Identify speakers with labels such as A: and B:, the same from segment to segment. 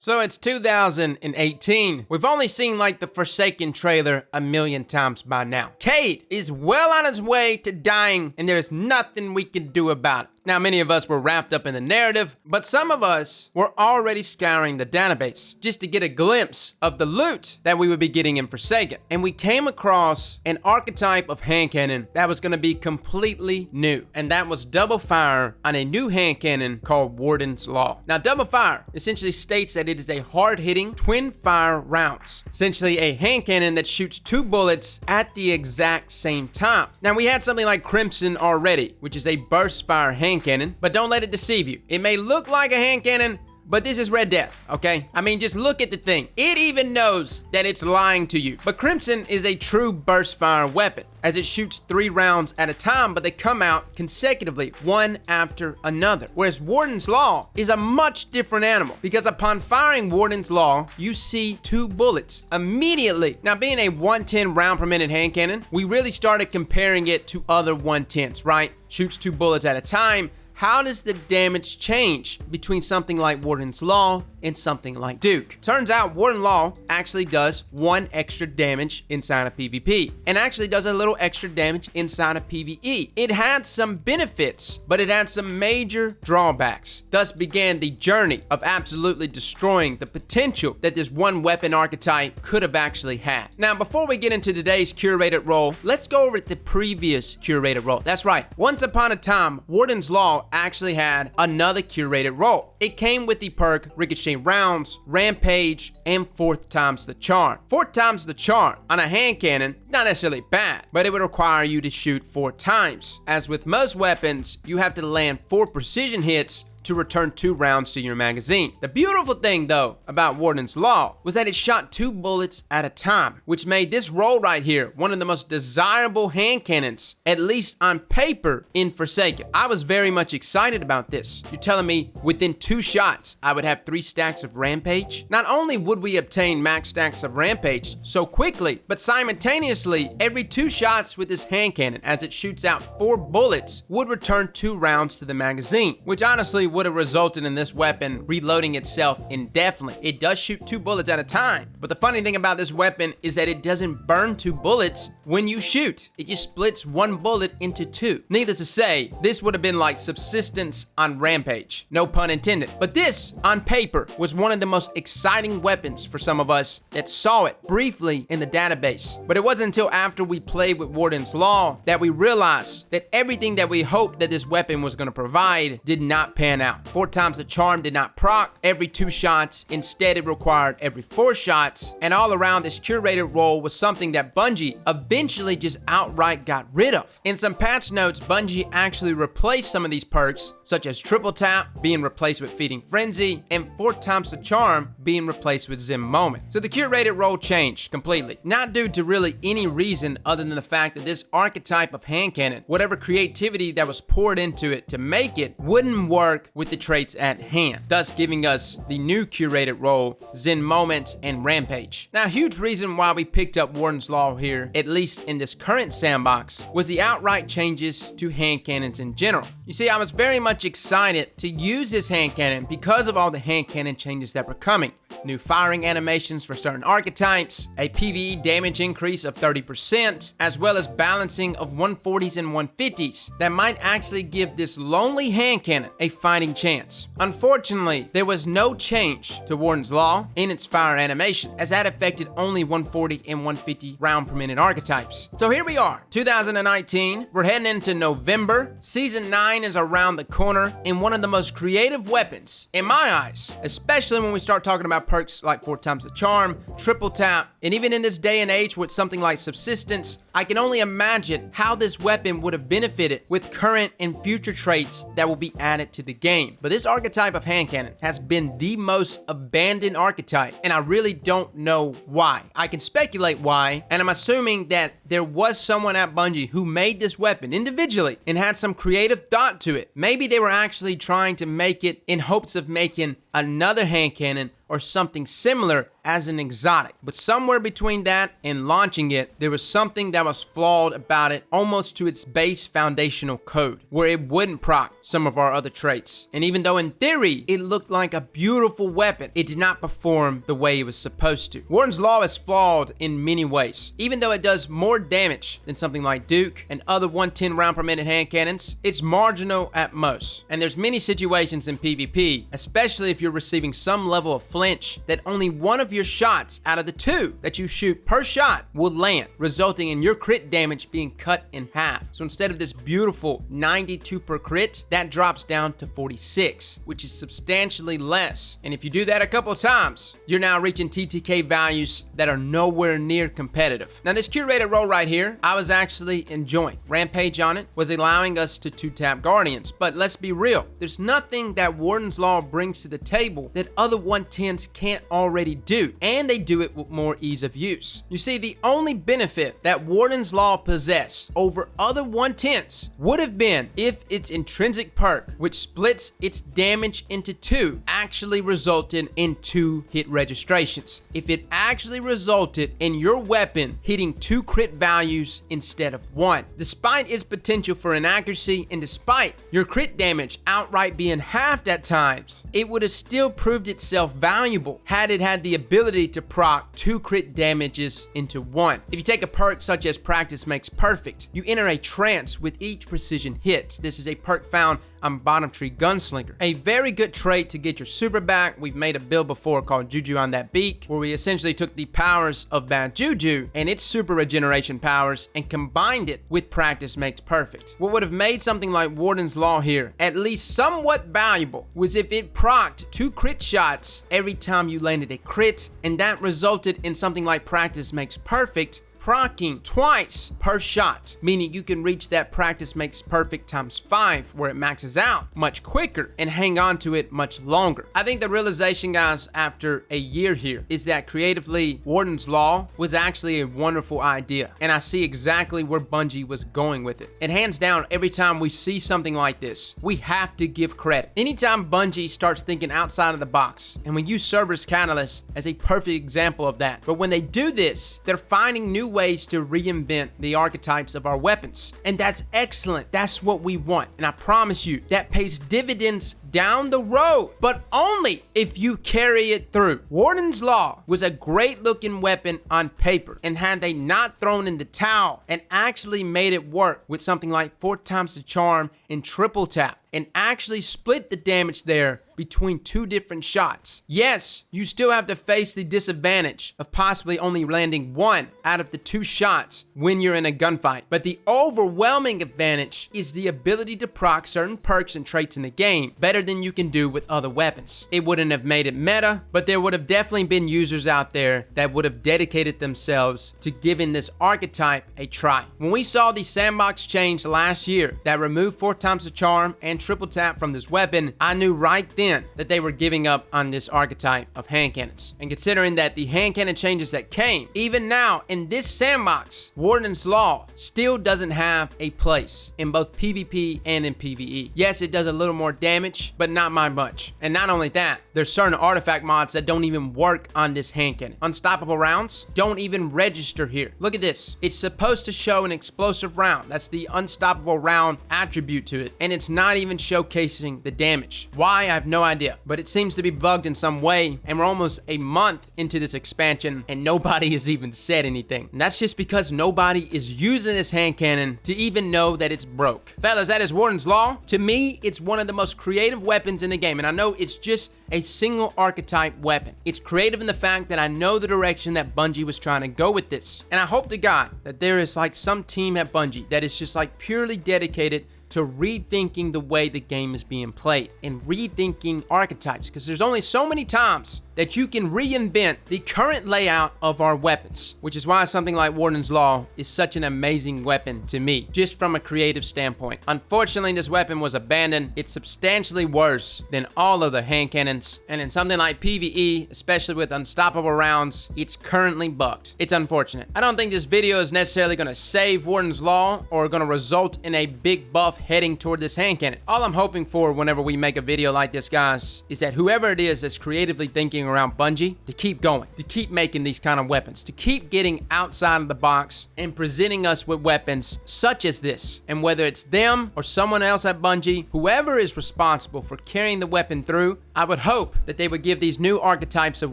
A: So it's 2018. We've only seen like the Forsaken trailer a million times by now. Cade is well on his way to dying, and there's nothing we can do about it. Now, many of us were wrapped up in the narrative, but some of us were already scouring the database just to get a glimpse of the loot that we would be getting in Forsaken. And we came across an archetype of hand cannon that was going to be completely new, and that was double fire on a new hand cannon called Warden's Law. Now, double fire essentially states that it is a hard-hitting twin fire rounds, essentially a hand cannon that shoots 2 bullets at the exact same time. Now, we had something like Crimson already, which is a burst fire hand cannon, but don't let it deceive you. It may look like a hand cannon, but this is Red Death, okay? I mean, just look at the thing. It even knows that it's lying to you. But Crimson is a true burst fire weapon, as it shoots 3 rounds at a time, but they come out consecutively, one after another. Whereas Warden's Law is a much different animal, because upon firing Warden's Law, you see 2 bullets immediately. Now, being a 110 round per minute hand cannon, we really started comparing it to other 110s, right? Shoots 2 bullets at a time. How does the damage change between something like Warden's Law and something like Duke? Turns out Warden Law actually does 1 extra damage inside of PvP, and actually does a little extra damage inside of PvE. It had some benefits, but it had some major drawbacks. Thus began the journey of absolutely destroying the potential that this one weapon archetype could have actually had. Now, before we get into today's curated role, let's go over the previous curated role. That's right, once upon a time, Warden's Law actually had another curated role. It came with the perk Ricochet Rounds, Rampage, and 4th times the charm. 4th times the charm on a hand cannon is not necessarily bad, but it would require you to shoot 4 times. As with most weapons, you have to land 4 precision hits to return 2 rounds to your magazine. The beautiful thing though about Warden's Law was that it shot 2 bullets at a time, which made this role right here one of the most desirable hand cannons, at least on paper, in Forsaken. I was very much excited about this. You're telling me within 2 shots I would have 3 stacks of Rampage? Not only would we obtain max stacks of Rampage so quickly, but simultaneously every 2 shots with this hand cannon, as it shoots out 4 bullets, would return 2 rounds to the magazine, which honestly would have resulted in this weapon reloading itself indefinitely. It does shoot 2 bullets at a time, but the funny thing about this weapon is that it doesn't burn 2 bullets when you shoot. It just splits 1 bullet into 2. Needless to say, this would have been like subsistence on Rampage. No pun intended. But this, on paper, was one of the most exciting weapons for some of us that saw it briefly in the database. But it wasn't until after we played with Warden's Law that we realized that everything that we hoped that this weapon was going to provide did not pan out. 4 times the charm did not proc every 2 shots. Instead, it required every 4 shots. And all around, this curated role was something that Bungie eventually just outright got rid of. In some patch notes, Bungie actually replaced some of these perks, such as triple tap being replaced with feeding frenzy, and 4 times the charm being replaced with Zim moment. So the curated role changed completely, not due to really any reason other than the fact that this archetype of hand cannon, whatever creativity that was poured into it to make it, wouldn't work with the traits at hand, thus giving us the new curated role, Zen Moment and Rampage. Now, a huge reason why we picked up Warden's Law here, at least in this current sandbox, was the outright changes to hand cannons in general. You see, I was very much excited to use this hand cannon because of all the hand cannon changes that were coming. New firing animations for certain archetypes, a PvE damage increase of 30%, as well as balancing of 140s and 150s that might actually give this lonely hand cannon a fighting chance. Unfortunately, there was no change to Warden's Law in its fire animation, as that affected only 140 and 150 round per minute archetypes. So here we are, 2019, we're heading into November, Season 9 is around the corner, and one of the most creative weapons, in my eyes, especially when we start talking about perks like 4 times the charm, triple tap, and even in this day and age with something like subsistence, I can only imagine how this weapon would have benefited with current and future traits that will be added to the game. But this archetype of hand cannon has been the most abandoned archetype, and I really don't know why. I can speculate why, and I'm assuming that there was someone at Bungie who made this weapon individually and had some creative thought to it. Maybe they were actually trying to make it in hopes of making another hand cannon or something similar as an exotic. But somewhere between that and launching it, there was something that was flawed about it, almost to its base foundational code, where it wouldn't proc some of our other traits. And even though in theory it looked like a beautiful weapon, it did not perform the way it was supposed to. Warden's Law is flawed in many ways. Even though it does more damage than something like Duke and other 110 round per minute hand cannons, it's marginal at most. And there's many situations in PvP, especially if you're receiving some level of flinch, that only one of your shots out of the 2 that you shoot per shot will land, resulting in your crit damage being cut in half. So instead of this beautiful 92 per crit, that drops down to 46, which is substantially less. And if you do that a couple of times, you're now reaching TTK values that are nowhere near competitive. Now this curated role right here, I was actually enjoying. Rampage on it was allowing us to 2-tap Guardians, but let's be real, there's nothing that Warden's Law brings to the table that other 110s can't already do, and they do it with more ease of use. You see, the only benefit that Warden's Law possessed over other 110s would have been if its intrinsic perk, which splits its damage into 2, actually resulted in 2 hit registrations. If it actually resulted in your weapon hitting 2 crit values instead of 1. Despite its potential for inaccuracy and despite your crit damage outright being halved at times, it would have still proved itself valuable had it had the ability to proc 2 crit damages into 1. If you take a perk such as Practice Makes Perfect, you enter a trance with each precision hit. This is a perk found on Bottom Tree Gunslinger. A very good trait to get your super back. We've made a build before called Juju on that beak, where we essentially took the powers of Bad Juju and its super regeneration powers and combined it with Practice Makes Perfect. What would have made something like Warden's Law here at least somewhat valuable was if it procced 2 crit shots every time you landed a crit, and that resulted in something like Practice Makes Perfect proccing twice per shot, meaning you can reach that Practice Makes Perfect times 5 where it maxes out much quicker and hang on to it much longer. I think the realization, guys, after a year here is that creatively Warden's Law was actually a wonderful idea, and I see exactly where Bungie was going with it. And hands down, every time we see something like this, we have to give credit. Anytime Bungie starts thinking outside of the box, and we use Cerberus Catalyst as a perfect example of that, but when they do this, they're finding new ways to reinvent the archetypes of our weapons, and that's excellent. That's what we want, and I promise you that pays dividends down the road, but only if you carry it through. Warden's Law was a great looking weapon on paper, and had they not thrown in the towel and actually made it work with something like 4 times the charm and triple tap, and actually split the damage there between 2 different shots. Yes, you still have to face the disadvantage of possibly only landing 1 out of the 2 shots when you're in a gunfight, but the overwhelming advantage is the ability to proc certain perks and traits in the game better than you can do with other weapons. It wouldn't have made it meta, but there would have definitely been users out there that would have dedicated themselves to giving this archetype a try. When we saw the Sandbox change last year that removed 4 times the charm and triple tap from this weapon, I knew right then that they were giving up on this archetype of hand cannons. And considering that the hand cannon changes that came, even now in this Sandbox, Warden's Law still doesn't have a place in both PvP and in PvE. Yes, it does a little more damage, but not by much. And not only that, there's certain artifact mods that don't even work on this hand cannon. Unstoppable rounds don't even register here. Look at this. It's supposed to show an explosive round. That's the unstoppable round attribute to it, and it's not even showcasing the damage. Why? I have no idea, but it seems to be bugged in some way, and we're almost a month into this expansion and nobody has even said anything. And that's just because nobody is using this hand cannon to even know that it's broke. Fellas, that is Warden's Law. To me, it's one of the most creative weapons in the game, and I know it's just a single archetype weapon. It's creative in the fact that I know the direction that Bungie was trying to go with this, and I hope to God that there is like some team at Bungie that is just like purely dedicated to rethinking the way the game is being played and rethinking archetypes, because there's only so many times that you can reinvent the current layout of our weapons, which is why something like Warden's Law is such an amazing weapon to me, just from a creative standpoint. Unfortunately, this weapon was abandoned. It's substantially worse than all of the hand cannons, and in something like PvE, especially with unstoppable rounds, it's currently bugged. It's unfortunate. I don't think this video is necessarily going to save Warden's Law or going to result in a big buff heading toward this hand cannon. All I'm hoping for whenever we make a video like this, guys, is that whoever it is that's creatively thinking around Bungie to keep going, to keep making these kind of weapons, to keep getting outside of the box and presenting us with weapons such as this. And whether it's them or someone else at Bungie, whoever is responsible for carrying the weapon through, I would hope that they would give these new archetypes of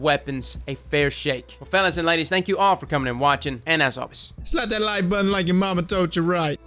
A: weapons a fair shake. Well, fellas and ladies, thank you all for coming and watching, and as always,
B: slap that like button like your mama told you right.